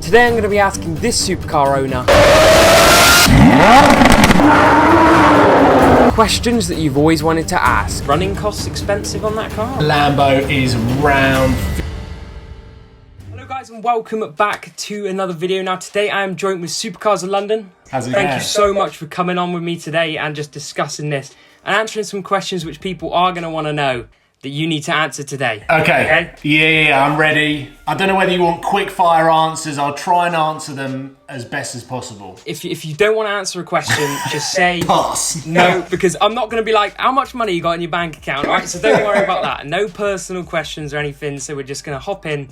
Today I'm going to be asking this supercar owner questions that you've always wanted to ask. Running costs expensive on that car? Lambo is round. Hello guys and welcome back to another video. Now today I am joined with Supercars of London. How's it going? Thank you so much for coming on with me today and just discussing this and answering some questions which people are going to want to know that you need to answer today. Okay. Yeah, I'm ready. I don't know whether you want quick fire answers. I'll try and answer them as best as possible. If you don't want to answer a question, just say pass. No, because I'm not going to be like, how much money you got in your bank account, right? So don't worry about that. No personal questions or anything. So we're just going to hop in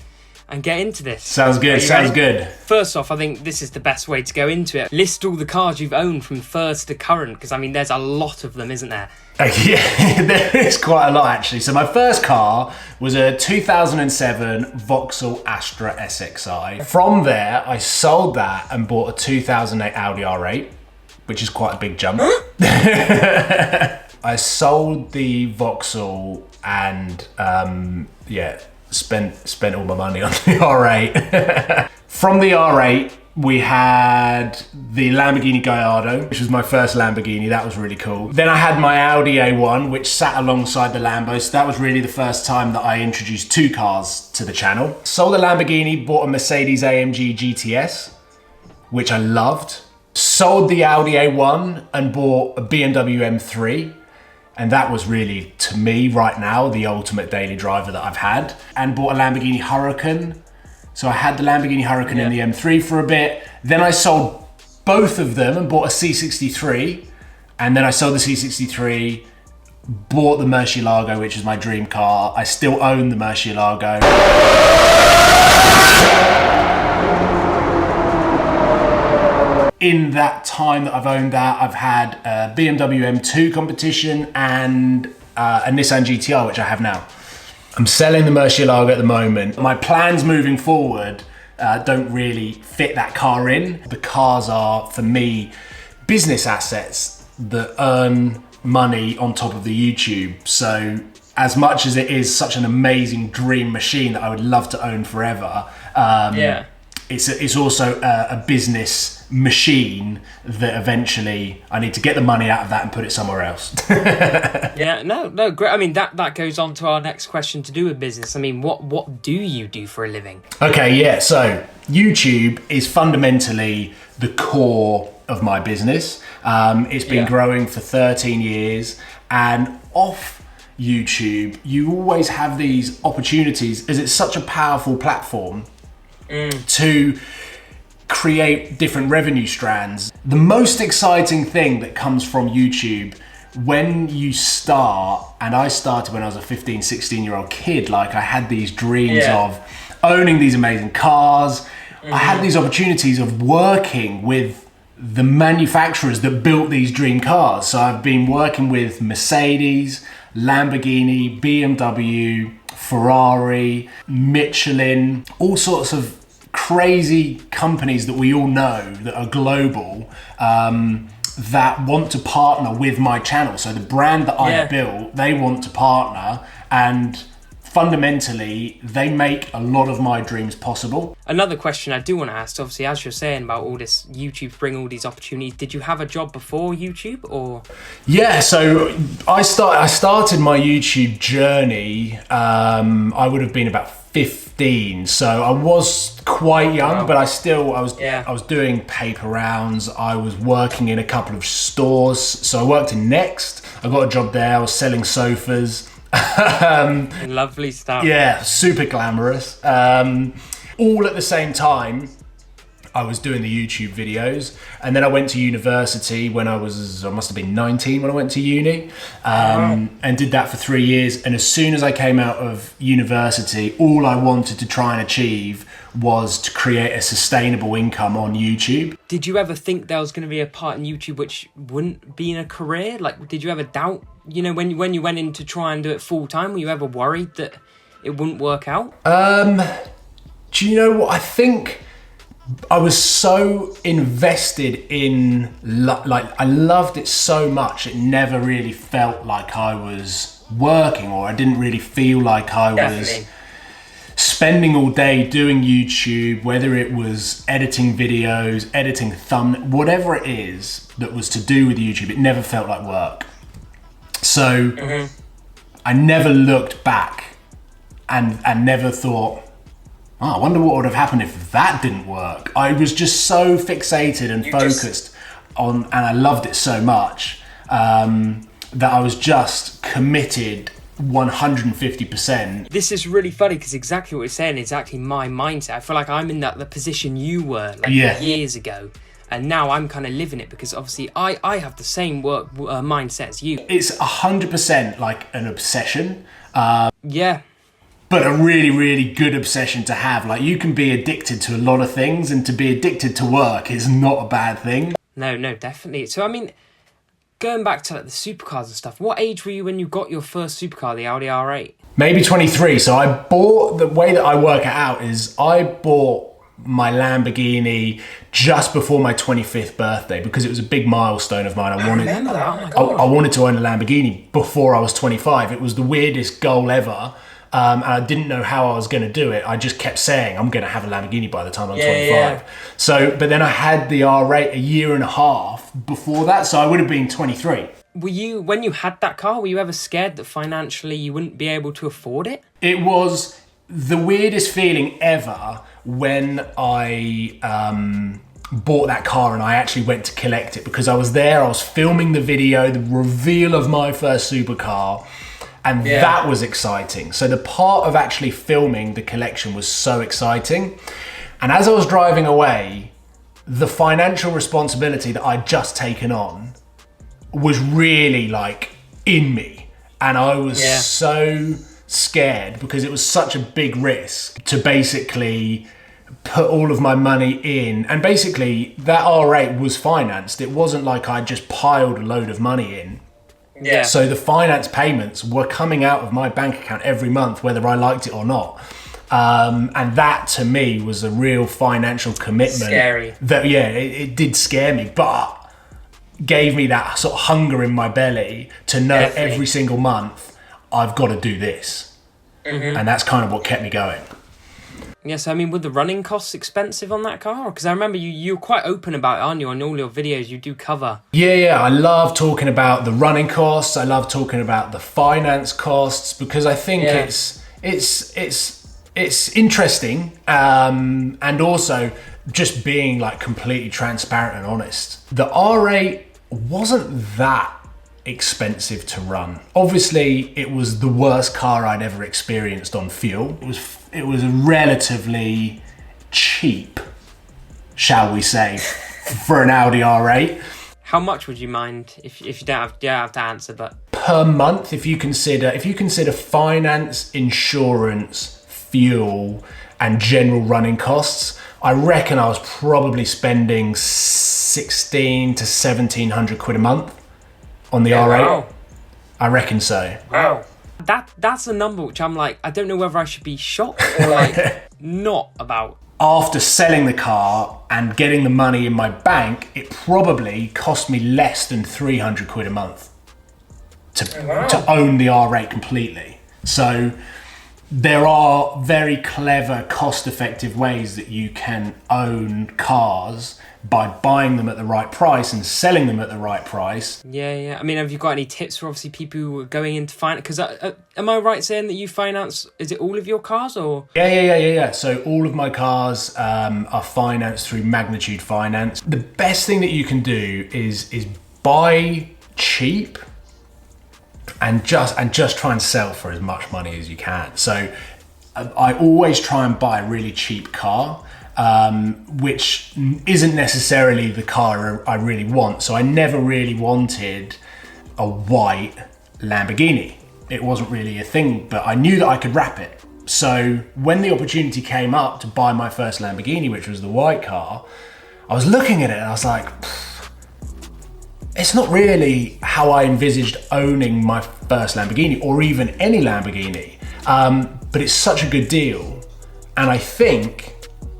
and get into this. Sounds good, sounds good. First off, I think this is the best way to go into it. List all the cars you've owned from first to current, because I mean, there's a lot of them, isn't there? Yeah, there is quite a lot actually. So my first car was a 2007 Vauxhall Astra SXI. From there, I sold that and bought a 2008 Audi R8, which is quite a big jump. I sold the Vauxhall and yeah, spent all my money on the R8. From the R8, we had the Lamborghini Gallardo, which was my first Lamborghini. That was really cool. Then I had my Audi A1, which sat alongside the Lambo. So that was really the first time that I introduced two cars to the channel. Sold the Lamborghini, bought a Mercedes AMG GTS, which I loved. Sold the Audi A1 and bought a BMW M3. And that was really, to me right now, the ultimate daily driver that I've had. And bought a Lamborghini Huracan. So I had the Lamborghini Huracan and the M3 for a bit. Then I sold both of them and bought a C63. And then I sold the C63, bought the Murcielago, which is my dream car. I still own the Murcielago. In that time that I've owned that, I've had a BMW M2 competition and a Nissan GTR, which I have now. I'm selling the Murcielago at the moment. My plans moving forward don't really fit that car in. The cars are, for me, business assets that earn money on top of the YouTube. So as much as it is such an amazing dream machine that I would love to own forever, it's also a business machine that eventually I need to get the money out of that and put it somewhere else. Yeah, no, great. I mean, that goes on to our next question to do with business. I mean, what do you do for a living? Okay, yeah, so YouTube is fundamentally the core of my business. It's been growing for 13 years, and off YouTube, you always have these opportunities, as it's such a powerful platform to create different revenue strands. The most exciting thing that comes from YouTube when you start, and I started when I was a 15, 16-year-old kid, like I had these dreams of owning these amazing cars. I had these opportunities of working with the manufacturers that built these dream cars. So I've been working with Mercedes, Lamborghini, BMW, Ferrari, Michelin, all sorts of crazy companies that we all know that are global, that want to partner with my channel. So the brand that I've built, they want to partner, and fundamentally they make a lot of my dreams possible. Another question I do want to ask, obviously, as you're saying about all this YouTube bring all these opportunities, did you have a job before YouTube, or? Yeah, so I started my YouTube journey, I would have been about 15, so I was quite young, but I was doing paper rounds. I was working in a couple of stores. So I worked in Next. I got a job there. I was selling sofas. Lovely stuff. Yeah, super glamorous. All at the same time, I was doing the YouTube videos, and then I went to university when I must have been 19 when I went to uni, and did that for 3 years. And as soon as I came out of university, all I wanted to try and achieve was to create a sustainable income on YouTube. Did you ever think there was going to be a part in YouTube which wouldn't be in a career? Like, did you ever doubt, you know, when you went in to try and do it full time, were you ever worried that it wouldn't work out? Do you know what? I think I was so invested in, I loved it so much, it never really felt like I was working, or I didn't really feel like I was spending all day doing YouTube, whether it was editing videos, editing whatever it is that was to do with YouTube, it never felt like work. So I never looked back and never thought, oh, I wonder what would have happened if that didn't work. I was just so fixated and focused on, and I loved it so much, that I was just committed 150%. This is really funny because exactly what you're saying is exactly my mindset. I feel like I'm in the position you were years ago, and now I'm kind of living it because obviously I have the same work mindset as you. It's 100% like an obsession. Yeah. But a really, really good obsession to have. Like, you can be addicted to a lot of things, and to be addicted to work is not a bad thing. No, definitely. So I mean, going back to like the supercars and stuff, what age were you when you got your first supercar, the Audi R8? Maybe 23. So the way that I work it out is I bought my Lamborghini just before my 25th birthday because it was a big milestone of mine. I wanted to own a Lamborghini before I was 25. It was the weirdest goal ever. And I didn't know how I was going to do it. I just kept saying, I'm going to have a Lamborghini by the time I'm 25. Yeah. So, but then I had the R8 a year and a half before that, so I would have been 23. Were you, when you had that car, were you ever scared that financially you wouldn't be able to afford it? It was the weirdest feeling ever when I bought that car and I actually went to collect it, because I was there, I was filming the video, the reveal of my first supercar. And that was exciting. So the part of actually filming the collection was so exciting. And as I was driving away, the financial responsibility that I'd just taken on was really like in me. And I was so scared because it was such a big risk to basically put all of my money in. And basically that R8 was financed. It wasn't like I just piled a load of money in. Yeah. So the finance payments were coming out of my bank account every month, whether I liked it or not. And that to me was a real financial commitment. Scary. That, it did scare me, but gave me that sort of hunger in my belly to know every single month, I've got to do this. And that's kind of what kept me going. Yes, I mean, were the running costs expensive on that car? Because I remember you're quite open about it, aren't you? On all your videos, you do cover. Yeah, I love talking about the running costs. I love talking about the finance costs because I think it's interesting, and also just being like completely transparent and honest. The R8 wasn't that expensive to run. Obviously, it was the worst car I'd ever experienced on fuel. It was relatively cheap, shall we say, for an Audi R8. How much would you mind if you don't have to answer, but per month, if you consider finance, insurance, fuel, and general running costs, I reckon I was probably spending 1,600 to 1,700 quid a month on the R8. Wow. I reckon so. Wow. That's a number which I'm like, I don't know whether I should be shocked or like not about. After selling the car and getting the money in my bank, it probably cost me less than 300 quid a month to own the R8 completely. So there are very clever, cost-effective ways that you can own cars by buying them at the right price and selling them at the right price. Yeah. I mean, have you got any tips for obviously people who are going into finance? Because am I right saying that you finance, is it all of your cars or? Yeah. So all of my cars are financed through Magnitude Finance. The best thing that you can do is buy cheap and just try and sell for as much money as you can. So I always try and buy a really cheap car, which isn't necessarily the car I really want. So I never really wanted a white Lamborghini. It wasn't really a thing, but I knew that I could wrap it. So when the opportunity came up to buy my first Lamborghini, which was the white car, I was looking at it and I was like, it's not really how I envisaged owning my first Lamborghini or even any Lamborghini, but it's such a good deal. And I think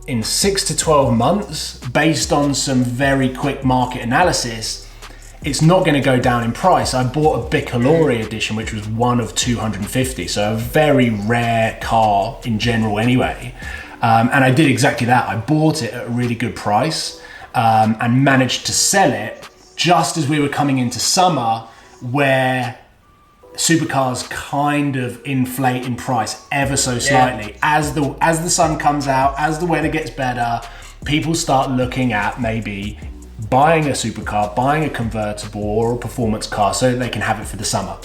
in 6 to 12 months, based on some very quick market analysis, it's not going to go down in price. I bought a Bicolore edition, which was one of 250, so a very rare car in general anyway. And I did exactly that. I bought it at a really good price and managed to sell it just as we were coming into summer, where supercars kind of inflate in price ever so slightly. As the sun comes out, as the weather gets better, people start looking at maybe buying a supercar, buying a convertible or a performance car so that they can have it for the summer.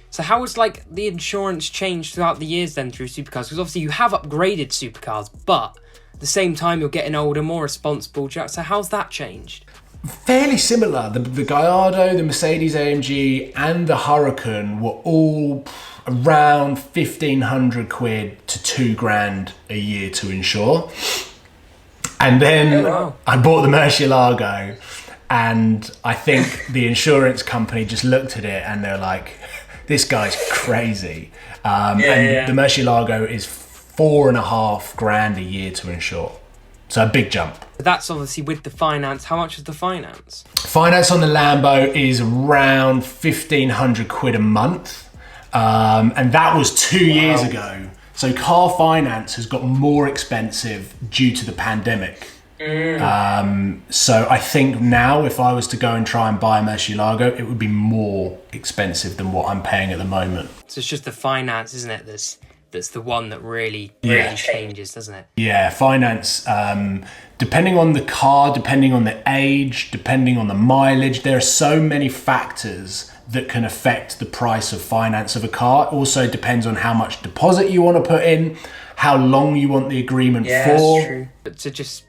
So how has like the insurance changed throughout the years then through supercars? Because obviously you have upgraded supercars, but at the same time you're getting older, more responsible. So how's that changed? Fairly similar. The Gallardo, the Mercedes AMG and the Huracan were all around 1,500 quid to £2,000 a year to insure. And then I bought the Murcielago, and I think the insurance company just looked at it and they're like, this guy's crazy. The Murcielago is $4,500 a year to insure. So a big jump. That's obviously with the finance. How much is the finance? Finance on the Lambo is around 1,500 quid a month. And that was 2 years ago. So car finance has got more expensive due to the pandemic. So I think now if I was to go and try and buy a Murcielago, it would be more expensive than what I'm paying at the moment. So it's just the finance, isn't it? That's the one that really changes, doesn't it? Yeah, finance, depending on the car, depending on the age, depending on the mileage, there are so many factors that can affect the price of finance of a car. It also depends on how much deposit you want to put in, how long you want the agreement for. That's true. But to just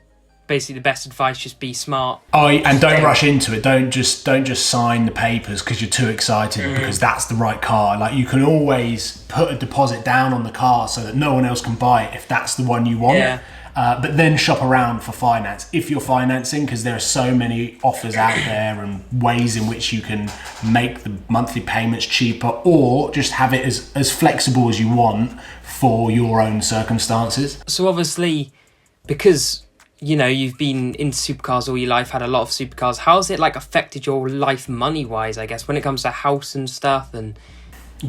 basically the best advice, just be smart. And don't rush into it. Don't just sign the papers because you're too excited because that's the right car. Like, you can always put a deposit down on the car so that no one else can buy it if that's the one you want. Yeah. But then shop around for finance if you're financing, because there are so many offers out there and ways in which you can make the monthly payments cheaper, or just have it as flexible as you want for your own circumstances. So obviously, because you've been into supercars all your life, had a lot of supercars, how's it like affected your life money-wise, I guess, when it comes to house and stuff? And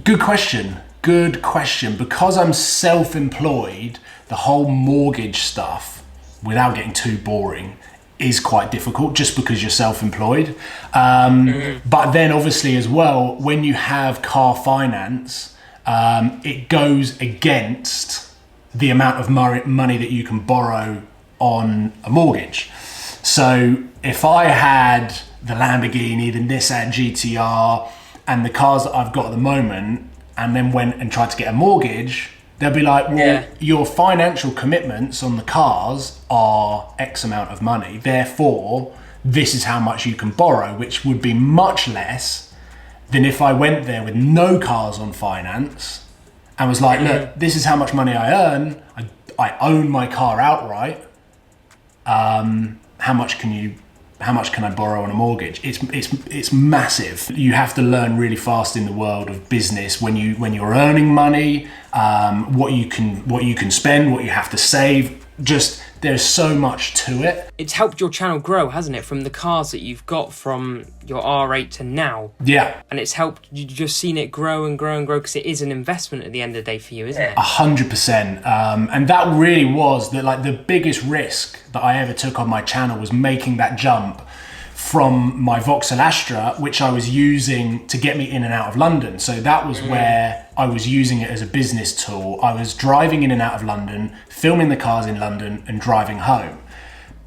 Good question. Because I'm self-employed, the whole mortgage stuff, without getting too boring, is quite difficult just because you're self-employed. But then obviously as well, when you have car finance, it goes against the amount of money that you can borrow on a mortgage. So if I had the Lamborghini, the Nissan GTR, and the cars that I've got at the moment, and then went and tried to get a mortgage, they'll be like, well, your financial commitments on the cars are X amount of money. Therefore, this is how much you can borrow, which would be much less than if I went there with no cars on finance and was like, look, this is how much money I earn. I own my car outright. How much can I borrow on a mortgage? It's massive. You have to learn really fast in the world of business when you're earning money, what you can spend, what you have to save. Just there's so much to it. It's helped your channel grow, hasn't it? From the cars that you've got from your R8 to now. Yeah. And it's helped, you've just seen it grow and grow and grow, because it is an investment at the end of the day for you, isn't it? 100%. And that really was the biggest risk that I ever took on my channel, was making that jump from my Vauxhall Astra, which I was using to get me in and out of London. So that was where I was using it as a business tool. I was driving in and out of London, filming the cars in London and driving home.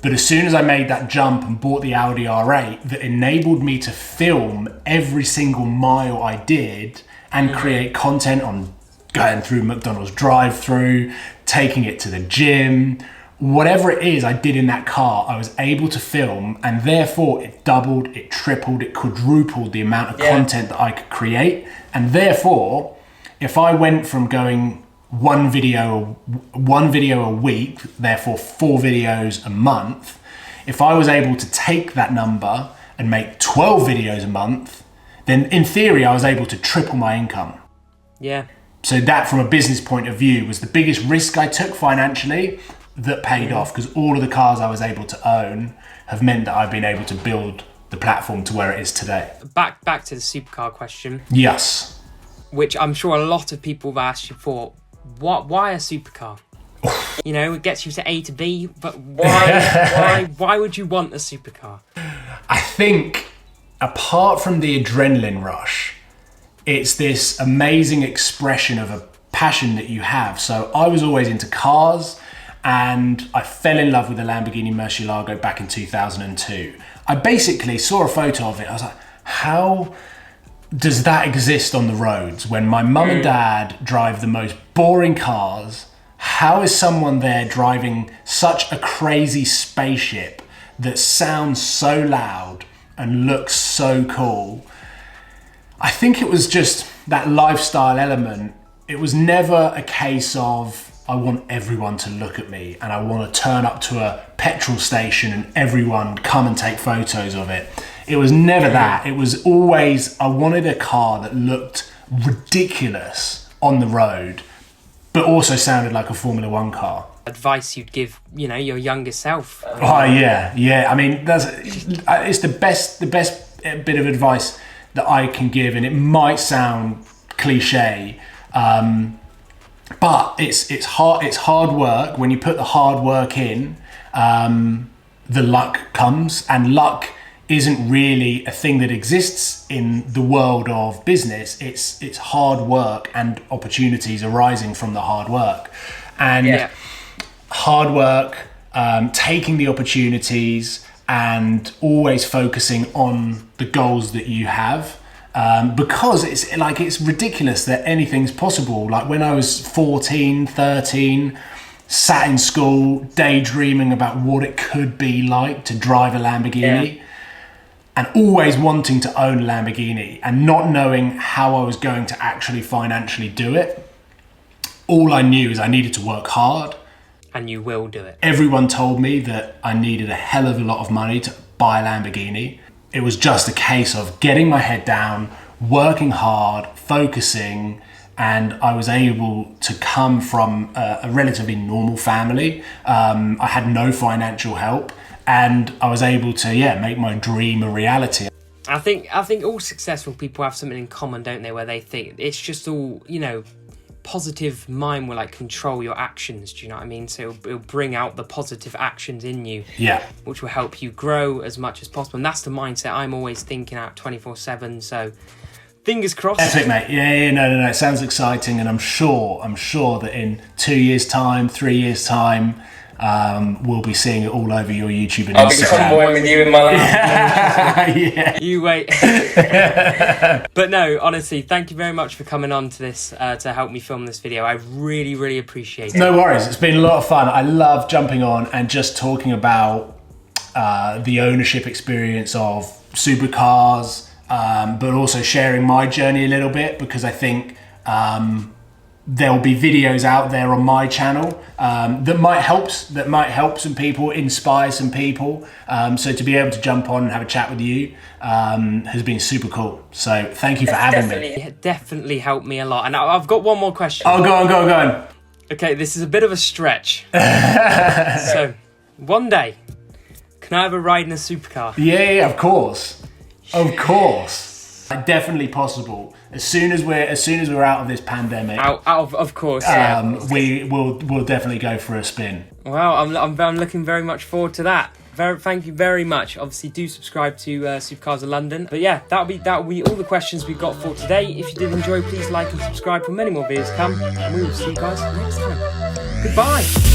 But as soon as I made that jump and bought the Audi R8, that enabled me to film every single mile I did and create content on going through McDonald's drive-through, taking it to the gym, whatever it is I did in that car, I was able to film, and therefore it doubled, it tripled, it quadrupled the amount of content that I could create. And therefore, if I went from going one video a week, therefore 4 videos a month, if I was able to take that number and make 12 videos a month, then in theory I was able to triple my income. Yeah. So that, from a business point of view, was the biggest risk I took financially that paid off, because all of the cars I was able to own have meant that I've been able to build the platform to where it is today. Back to the supercar question. Yes. Which I'm sure a lot of people have asked you for. Why a supercar? You know, it gets you to A to B, but why would you want a supercar? I think apart from the adrenaline rush, it's this amazing expression of a passion that you have. So I was always into cars, and I fell in love with the Lamborghini Murcielago back in 2002. I basically saw a photo of it. I was like, how does that exist on the roads when my mum and dad drive the most boring cars? How is someone there driving such a crazy spaceship that sounds so loud and looks so cool? I think it was just that lifestyle element. It was never a case of, I want everyone to look at me and I want to turn up to a petrol station and everyone come and take photos of it. It was never that. It was always, I wanted a car that looked ridiculous on the road, but also sounded like a Formula One car. Advice you'd give, you know, your younger self. Oh yeah. I mean, it's the best bit of advice that I can give, and it might sound cliche, but it's hard work. When you put the hard work in, the luck comes, and luck isn't really a thing that exists in the world of business. It's hard work and opportunities arising from the hard work. And hard work, taking the opportunities and always focusing on the goals that you have. Because it's ridiculous that anything's possible. Like when I was 14, 13, sat in school, daydreaming about what it could be like to drive a Lamborghini, and always wanting to own a Lamborghini and not knowing how I was going to actually financially do it. All I knew is I needed to work hard. And you will do it. Everyone told me that I needed a hell of a lot of money to buy a Lamborghini. It was just a case of getting my head down, working hard, focusing, and I was able to come from a relatively normal family. I had no financial help, and I was able to, make my dream a reality. I think all successful people have something in common, don't they? Where they think it's just all, you know, positive mind will like control your actions. Do you know what I mean? So it'll bring out the positive actions in you, which will help you grow as much as possible. And that's the mindset I'm always thinking out 24/7. So fingers crossed. Epic, mate. No. It sounds exciting, and I'm sure that in 2 years' time, 3 years' time, we'll be seeing it all over your YouTube and Instagram. I'll be convoying with you in my lap. You wait. But no, honestly, thank you very much for coming on to this to help me film this video. I really, really appreciate it. No worries. It's been a lot of fun. I love jumping on and just talking about the ownership experience of supercars, but also sharing my journey a little bit, because I think there'll be videos out there on my channel that might help some people, inspire some people. So to be able to jump on and have a chat with you has been super cool. So thank you for having me. It definitely helped me a lot. And I've got one more question. Oh, go on. Okay, this is a bit of a stretch. So one day, can I have a ride in a supercar? Yeah, of course. Definitely possible. As soon as we're out of this pandemic, of course, we'll definitely go for a spin. Wow, I'm looking very much forward to that. Thank you very much. Obviously, do subscribe to Supercars of London. But yeah, that'll be all the questions we've got for today. If you did enjoy, please like and subscribe for many more videos to come, and we will see you guys next time. Goodbye.